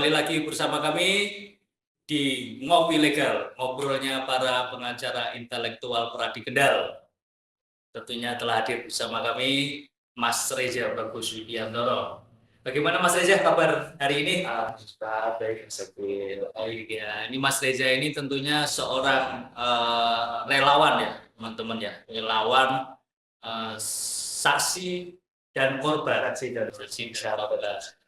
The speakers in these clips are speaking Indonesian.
kembali lagi bersama kami di Ngopi Legal, ngobrolnya para pengacara intelektual Pradi Kendal. Tentunya telah hadir bersama kami Mas Reza Bagus Widiantoro. Bagaimana Mas Reza kabar hari ini? Baik, Sekil. Oh iya, ini Mas Reza ini tentunya seorang relawan ya, teman-teman ya, relawan saksi dan korban. Saksi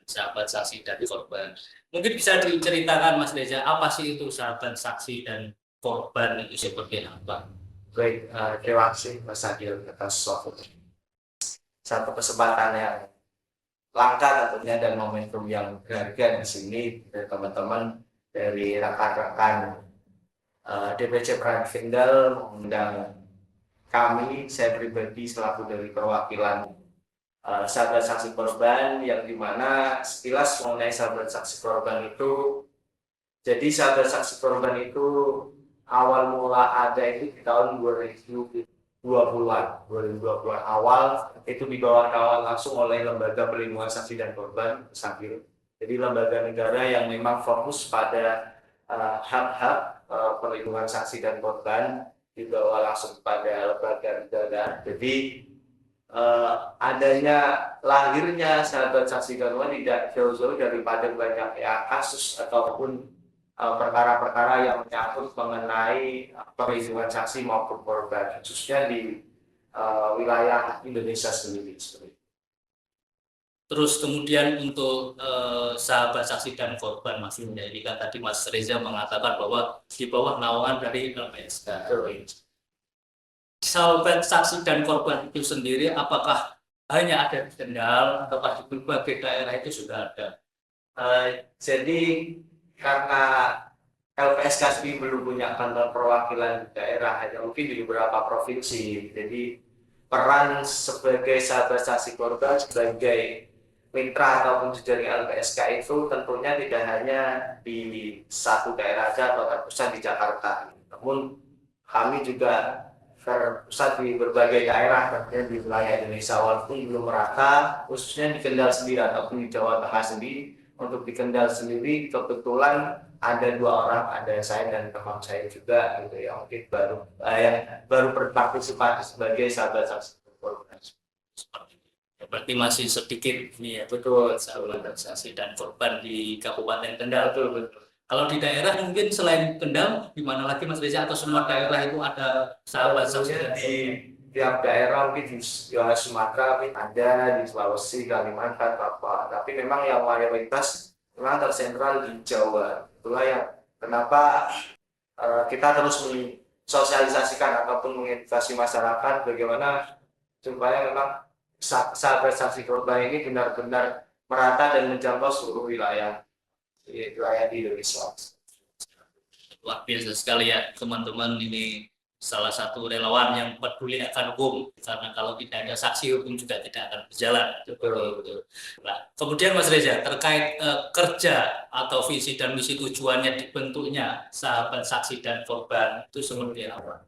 sahabat saksi dan korban. Mungkin bisa diceritakan Mas Reza, apa sih itu sahabat saksi dan korban itu seperti apa? Baik, terima kasih Mas Adil atas satu kesempatan yang langka tentunya dan momentum yang berharga di sini dari teman-teman dari rekan-rekan DPC Pradi Kendal mengundang kami, saya pribadi selaku dari perwakilan sahabat saksi korban, yang dimana sekilas mengenai sahabat saksi korban itu, jadi sahabat saksi korban itu awal mula ada itu di tahun 2020-an awal, itu dibawa kawal langsung oleh Lembaga Perlindungan Saksi dan Korban SAKIR. Jadi lembaga negara yang memang fokus pada hak-hak perlindungan saksi dan korban dibawa langsung pada lembaga negara. Jadi adanya lahirnya sahabat saksi dan korban tidak jauh-jauh daripada banyak kasus ataupun perkara-perkara yang menyangkut mengenai perlindungan saksi maupun korban, khususnya di wilayah Indonesia sendiri. Terus kemudian untuk sahabat saksi dan korban Mas Reza, ini kan tadi Mas Reza mengatakan bahwa di bawah naungan dari LPSK. Sahabat saksi dan korban itu sendiri apakah hanya ada di Kendal atau di berbagai daerah itu sudah ada? Jadi karena LPSK belum punya kantor perwakilan di daerah, hanya mungkin di beberapa provinsi. Jadi peran sebagai sahabat saksi korban sebagai mitra ataupun jaringan LPSK itu tentunya tidak hanya di satu daerah saja atau terpusat di Jakarta. Namun kami juga terpusat di berbagai daerah, tentunya di wilayah Indonesia, walaupun belum merata, khususnya di Kendal sendiri ataupun di Jawa Tengah sendiri. Untuk di Kendal sendiri kebetulan ada 2 orang, ada saya dan teman saya juga gitu ya, mungkin baru berpartisipasi sebagai sahabat saksi korban. Berarti masih sedikit nih ya, betul, sahabat saksi dan korban di Kabupaten Kendal. Betul. Kalau di daerah mungkin selain Kendal, di mana lagi Mas Reza, atau semua daerah itu ada sahabat saksi? Di tiap daerah, mungkin di Sumatera ada, di Sulawesi, Kalimantan, Papua. Tapi memang yang mayoritas memang tersentral di Jawa. Itulah yang kenapa kita terus mensosialisasikan ataupun mengedukasi masyarakat bagaimana supaya memang sahabat saksi korban ini benar-benar merata dan menjangkau seluruh wilayah di Indonesia. Luar biasa sekali ya teman-teman, ini salah satu relawan yang peduli akan hukum, karena kalau tidak ada saksi hukum juga tidak akan berjalan. Betul. Nah, kemudian Mas Reza, terkait kerja atau visi dan misi tujuannya dibentuknya sahabat saksi dan korban itu seperti apa?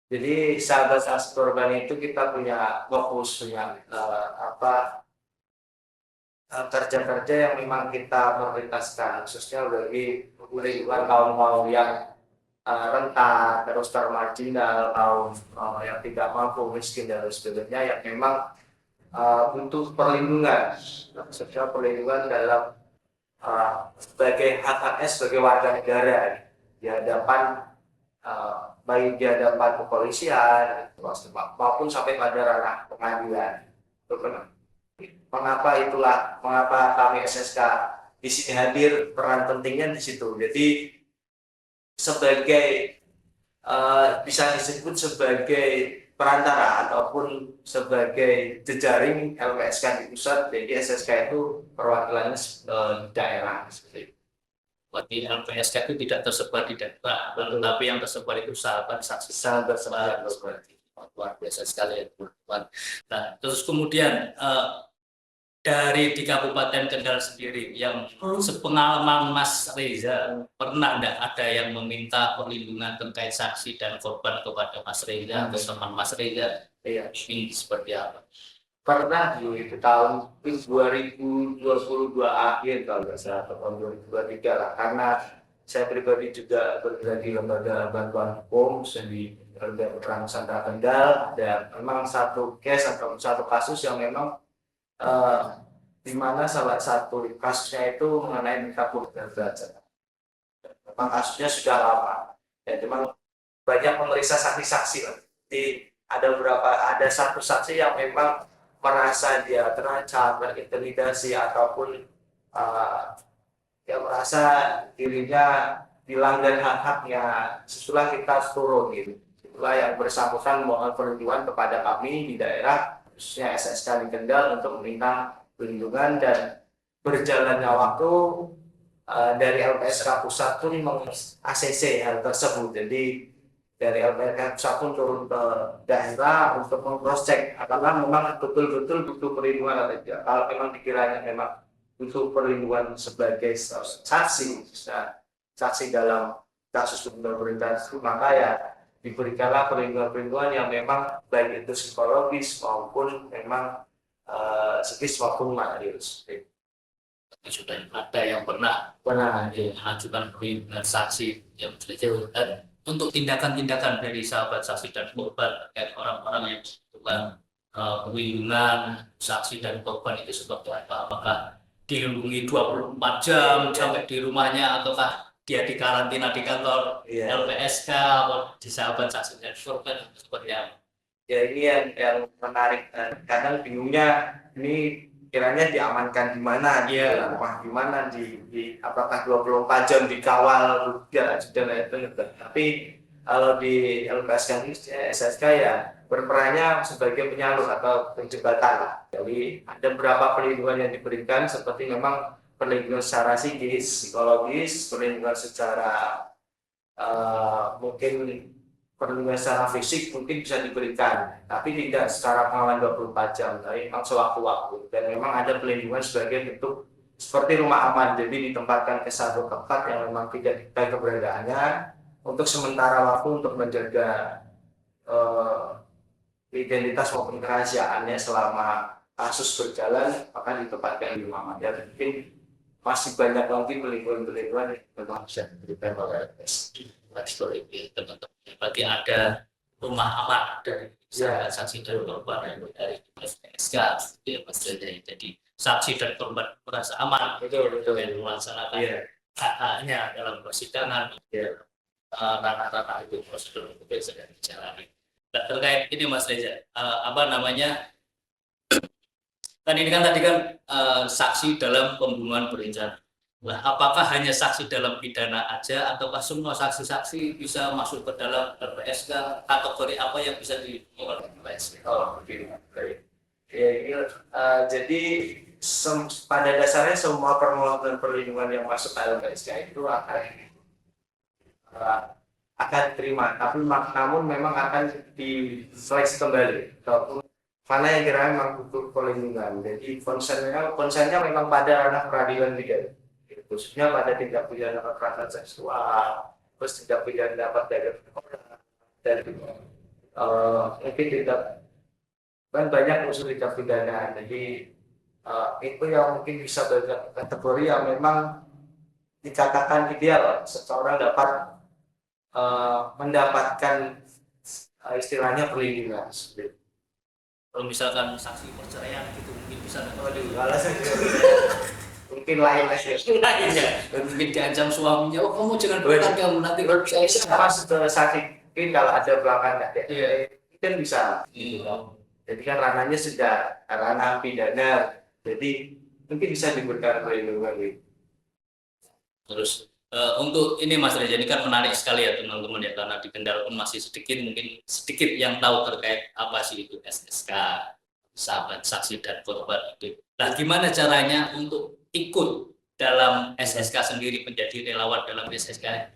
Jadi sahabat saksi korban itu kita punya fokus, punya kerja-kerja yang memang kita prioritaskan, khususnya bagi perlindungan kaum yang rentan, terus termarginal, kaum yang tidak mampu, miskin dan sebagainya, yang memang butuh perlindungan, khususnya perlindungan dalam sebagai hak-haknya sebagai warga negara di hadapan baik di hadapan kepolisian maupun sampai pada ranah pengadilan. Mengapa kami SSK di sini hadir, peran pentingnya di situ. Jadi sebagai bisa disebut sebagai perantara ataupun sebagai jejaring LPSK di pusat, jadi SSK itu perwakilannya di daerah. Berarti LPSK itu tidak tersebar di daerah, tapi yang tersebar itu sahabat saksi. Sahabat saksi. Luar biasa sekali ya teman-teman. Nah, terus kemudian dari di Kabupaten Kendal sendiri, yang sepengalaman Mas Reza, pernah enggak ada yang meminta perlindungan terkait saksi dan korban kepada Mas Reza atau teman Mas Reza? Iya. Ini seperti apa? pernah di tahun 2022 akhir kalau nggak salah atau tahun 2023 lah, karena saya pribadi juga bergerak di lembaga bantuan hukum di lembaga perang Nusantara Kendal. Ada memang satu case atau satu kasus yang memang eh, di mana salah satu kasusnya itu mengenai mencabut derajat. Memang kasusnya sudah lama dan memang banyak memeriksa saksi-saksi. Jadi ada satu saksi yang memang merasa dia terancam, terintimidasi ataupun yang merasa dirinya dilanggar hak-haknya, setelah kita turun gitu. Itulah yang bersangkutan mohon perlindungan kepada kami di daerah, khususnya SSK di Kendal, untuk meminta perlindungan. Dan berjalannya waktu dari LPSK Pusat pun ACC hal tersebut. Jadi dari LPSK Pusat pun turun ke daerah untuk meng-cross check apakah memang betul-betul butuh perlindungan atau tidak. Kalau memang dikiranya memang butuh perlindungan sebagai saksi, saksi dalam kasus pembunuhan itu, maka ya diberikanlah perlindungan-perlindungan yang memang baik itu psikologis maupun memang psikis maupun materius. Sudah ada yang pernah mengajukan perlindungan saksi yang dan untuk tindakan-tindakan dari sahabat saksi dan korban terkait orang-orang yang membutuhkan perlindungan saksi dan korban itu seperti apa? Apakah dilindungi 24 jam sampai di rumahnya, ataukah dia dikarantina di kantor LPSK atau di sahabat saksi dan korban seperti apa? Ya ini yang menarik, kadang bingungnya ini kiranya diamankan di mana, di rumah di mana, di apakah 24 jam dikawal dan lain-lain. Tapi kalau di LPSK ini SSK ya berperannya sebagai penyalur atau penjembatan lah. Jadi ada beberapa perlindungan yang diberikan, seperti memang perlindungan secara psikis, psikologis, perlindungan secara mungkin perlindungan secara fisik mungkin bisa diberikan, tapi tidak secara pengawalan 24 jam, tapi memang sewaktu-waktu. Dan memang ada perlindungan sebagai bentuk seperti rumah aman, jadi ditempatkan ke satu tempat yang memang tidak diketahui keberadaannya untuk sementara waktu untuk menjaga identitas maupun kerahasiaannya selama kasus berjalan, akan ditempatkan di rumah aman. Ya mungkin masih banyak lagi perlindungan-perlindungan yang memang bisa diberikan oleh teman-teman. Berarti ada rumah aman dari saksi dan korban dari SK, jadi saksi dan korban merasa aman dengan melaksanakan hak-haknya dalam persidangan, ranah-ranah itu prosedur itu bisa dijalani. Nah, terkait ini Mas Reza, apa namanya? Kan ini kan tadi kan saksi dalam pembunuhan berencana. Nah, apakah hanya saksi dalam pidana aja, ataukah semua saksi-saksi bisa masuk ke dalam LPSK? Kategori apa yang bisa dilakukan LPSK? Oh, begini. Jadi pada dasarnya semua permohonan perlindungan yang masuk ke LPSK itu akan diterima, tapi namun memang akan diseleksi kembali mana yang kira memang butuh perlindungan. Jadi konsennya memang pada ranah peradilan pidana, khususnya pada tindak pidana kekerasan seksual, terus tindak pidana perdagangan orang, dan mungkin tidak banyak unsur tindak pidana. Jadi itu yang mungkin bisa banyak kategori yang memang dikatakan ideal seseorang dapat mendapatkan istilahnya perlindungan. Kalau misalkan saksi perceraian gitu mungkin bisa mungkin lain lainnya, mungkin diancam suaminya, oh kamu jangan berangkat, kamu nanti saya apa saksi mungkin kalau ada belakang itu kan bisa. Jadi kan ranahnya sudah ranah pidana, jadi mungkin bisa diberikan perlindungan. Terus untuk ini Mas Reza, ini kan menarik sekali ya teman-teman ya, karena di Kendal pun masih mungkin sedikit yang tahu terkait apa sih itu SSK, sahabat saksi dan korban itu. Nah, gimana caranya untuk ikut dalam SSK sendiri, menjadi relawan dalam SSK?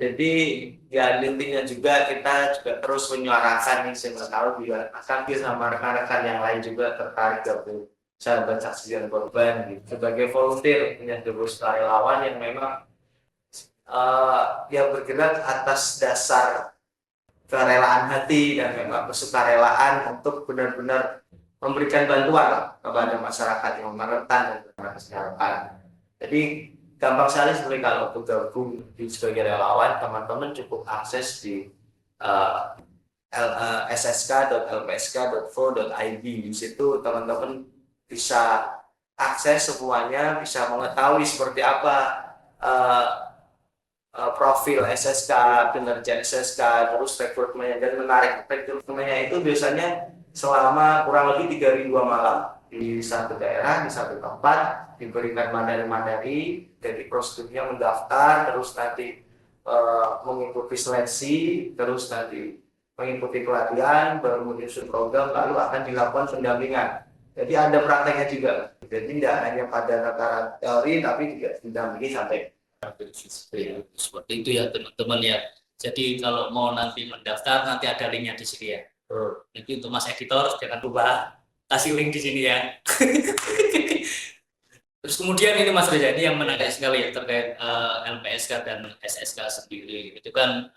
Jadi ya intinya juga kita juga terus menyuarakan nih, saya tahu juga akan sama rekan-rekan yang lain juga tertarik gabung sahabat saksi dan korban gitu. Sebagai volunteer punya tugas relawan yang memang yang bergerak atas dasar kerelaan hati dan memang kesukarelaan untuk benar-benar memberikan bantuan lah kepada masyarakat yang rentan dan kesejahteraan. Jadi gampang sekali sebenarnya kalau bergabung di sebagai relawan, teman-teman cukup akses di uh, ssk.lpsk.vo.id. Di situ teman-teman bisa akses semuanya, bisa mengetahui seperti apa uh, profil SSK, kinerja SSK, terus rekrutmennya, dan menarik rekrutmennya itu biasanya selama kurang lebih 3 hari 2 malam di satu daerah, di satu tempat, diberikan materi-materi, jadi prosedurnya mendaftar, terus nanti mengikuti seleksi, terus nanti mengikuti pelatihan, baru menyusun program, lalu akan dilakukan pendampingan. Jadi ada prakteknya juga, jadi tidak hanya pada tataran teori, tapi juga didampingi sampai seperti itu ya teman-teman ya. Jadi kalau mau nanti mendaftar, nanti ada linknya di sini ya. Jadi untuk Mas Editor jangan lupa kasih link di sini ya. Terus kemudian ini Mas Reza, ini yang menarik sekali ya terkait LPSK dan SSK sendiri. Itu kan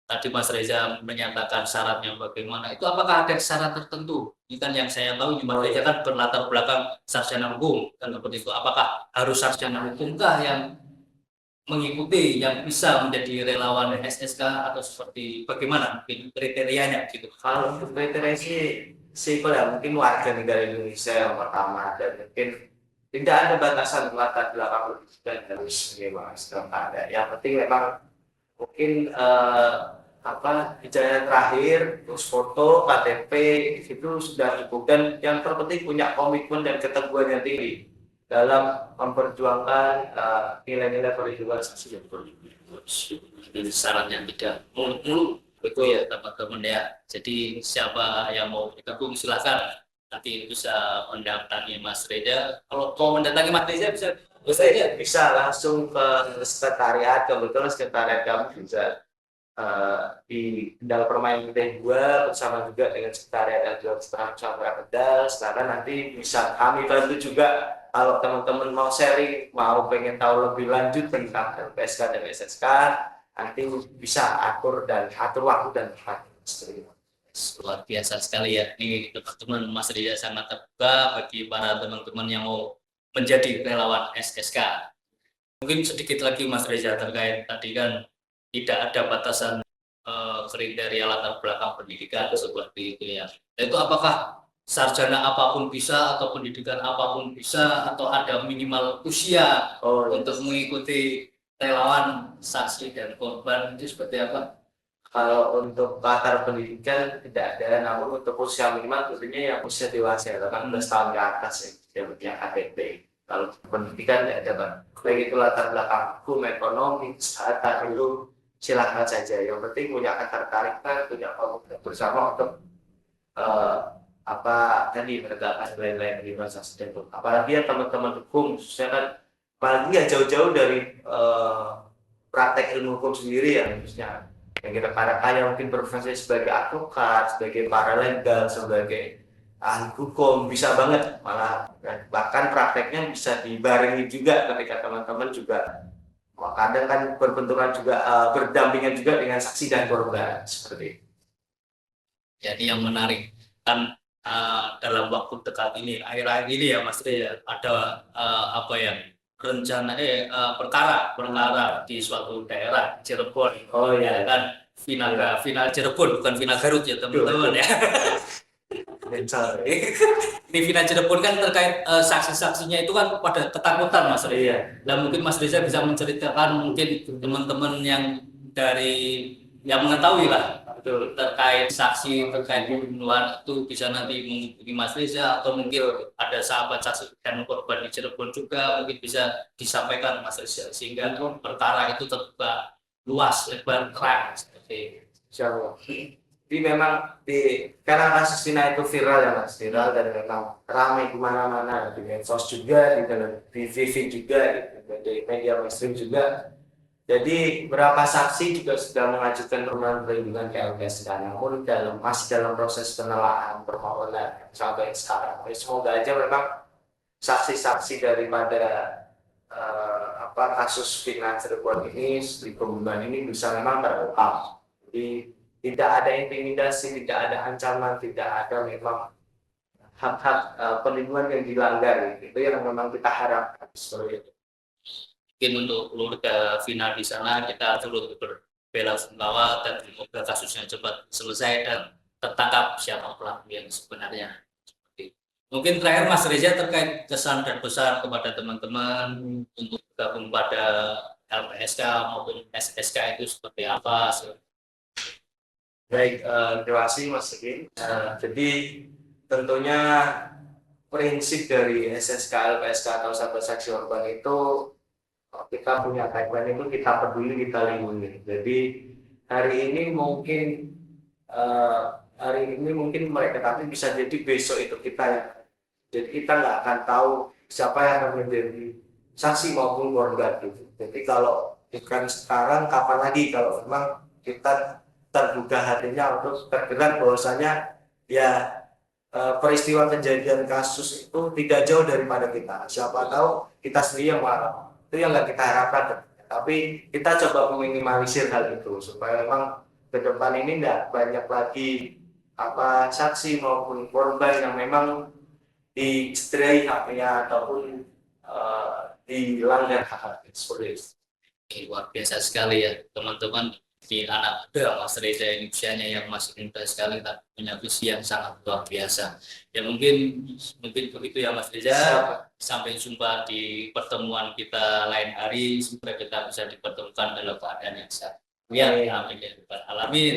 tadi Mas Reza menyatakan syaratnya bagaimana. Itu apakah ada syarat tertentu? Ini kan yang saya tahu Mas Reza kan berlatar belakang sarjana hukum kan seperti itu. Apakah harus sarjana hukumkah yang mengikuti yang bisa menjadi relawan SSK atau seperti bagaimana mungkin kriterianya gitu? Kalau untuk kriteria sih simpel ya, mungkin warga negara Indonesia yang pertama, dan mungkin tidak ada batasan latar belakang pendidikan harus bagaimana ada. Yang penting memang mungkin ijazah terakhir, terus foto, KTP itu sudah cukup, dan yang terpenting punya komitmen dan keteguhan yang tinggi dalam memperjuangkan nilai-nilai perlindungan saksi dan perlindungan. Jadi syaratnya tidak muluk-muluk betul ya teman-teman ya. Jadi siapa yang mau bergabung silahkan nanti bisa mendatangi Mas Reza. Kalau mau mendatangi Mas Reza bisa langsung ke sekretariat. Kebetulan sekretariat kami juga di Kendal Permain Putih 2 bersama juga dengan sekretariat LJL sampai Kendal. Sekarang nanti bisa kami bantu juga kalau teman-teman mau sharing, mau pengen tahu lebih lanjut tentang LPSK dan SSK, nanti bisa atur waktu dan tempat. Luar biasa sekali ya, ini teman-teman Mas Reza sangat terbuka bagi para teman-teman yang mau menjadi relawan SSK. Mungkin sedikit lagi Mas Reza terkait tadi kan tidak ada batasan kriteria latar belakang pendidikan seperti itu ya. Itu apakah sarjana apapun bisa atau pendidikan apapun bisa atau ada minimal usia untuk mengikuti relawan saksi dan korban itu seperti apa? Kalau untuk latar pendidikan tidak ada, namun untuk usia minimal tentunya yang usia dewasa, 18 tahun ke atas yang punya KTP. Kalau pendidikan tidak ada, Pak. Baik itu latar belakang hukum, ekonomi, kesehatan, itu silakan saja. Yang penting punya ketertarikan, punya komitmen bersama untuk tadi menegakkan nilai-nilai demokrasi dan hukum. Apalagi ya teman-teman hukum, khususnya kan, apalagi ya jauh-jauh dari praktek ilmu hukum sendiri ya, khususnya yang kita para mungkin berprofesi sebagai advokat, sebagai paralegal, sebagai ahli hukum, bisa banget malah, bahkan prakteknya bisa dibarengi juga ketika teman-teman juga kadang kan berbenturan juga, berdampingan juga dengan saksi dan korban seperti itu. Jadi yang menarik kan dalam waktu dekat ini, akhir-akhir ini ya Mas Reza, ada rencana perkara di suatu daerah Cirebon. Oh ya kan final Cirebon bukan final Garut ya teman-teman ya. Ini final Cirebon kan terkait saksi-saksinya itu kan pada ketakutan Mas Reza. Iya. Dan mungkin Mas Reza bisa menceritakan mungkin teman-teman yang mengetahui lah terkait saksi, terkait pembunuhan itu bisa nanti menghubungi Mas Reza, atau mungkin ada sahabat saksi dan korban di Cirebon juga mungkin bisa disampaikan Mas Reza sehingga perkara itu terbuka luas, lebar, terang seperti Insyaallah. Jadi memang karena kasus Vina itu viral ya Mas, viral dan memang ramai kemana-mana, di medsos juga, di TV juga, di media mainstream juga. Jadi beberapa saksi juga sudah mengajukan permohonan perlindungan ke LPSK, namun masih dalam proses penelaahan permohonan sampai sekarang. Semoga aja memang saksi-saksi daripada kasus Vina Cirebon ini, pembunuhan ini bisa memang terungkap. Jadi tidak ada intimidasi, tidak ada ancaman, tidak ada memang hak-hak perlindungan yang dilanggar. Itu yang memang kita harapkan seperti itu. Mungkin untuk keluarga final di sana kita turut berbela-sungkawa dan semoga kasusnya cepat selesai dan tertangkap siapa pelaku yang sebenarnya. Mungkin terakhir Mas Reza terkait kesan dan pesan kepada teman-teman untuk bergabung pada LPSK maupun SSK itu seperti apa? Baik, terima kasih Mas Segin. Jadi tentunya prinsip dari SSK, LPSK atau Sahabat Saksi Korban itu kita punya tagline itu kita peduli, kita lindungi. Jadi hari ini mungkin mereka, tapi bisa jadi besok itu kita ya. Jadi kita nggak akan tahu siapa yang akan menjadi saksi maupun korban gitu. Jadi kalau bukan sekarang, kapan lagi kalau memang kita tergugah hatinya untuk tergerak bahwasanya ya peristiwa kejadian kasus itu tidak jauh daripada kita. Siapa tahu kita sendiri yang marah. Itu yang nggak kita harapkan. Tapi kita coba meminimalisir hal itu supaya memang ke depan ini nggak banyak lagi saksi maupun korban yang memang dicederai haknya ataupun dilanggar hak-hak seperti itu. Luar biasa sekali ya teman-teman. Di anak muda Mas Reza ini usianya yang masih muda sekali, tapi punya visi yang sangat luar biasa. Ya mungkin begitu ya Mas Reza. Sampai jumpa di pertemuan kita lain hari. Semoga kita bisa dipertemukan dalam keadaan yang sehat. Ya, amin ya rabbal alamin.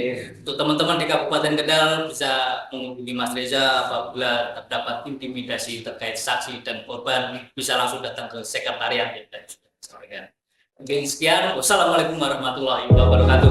Untuk teman-teman di Kabupaten Kendal bisa menghubungi Mas Reza apabila terdapat intimidasi terkait saksi dan korban, bisa langsung datang ke sekretariat yang tadi sudah disampaikan. Oke, sekian. Wassalamualaikum warahmatullahi wabarakatuh.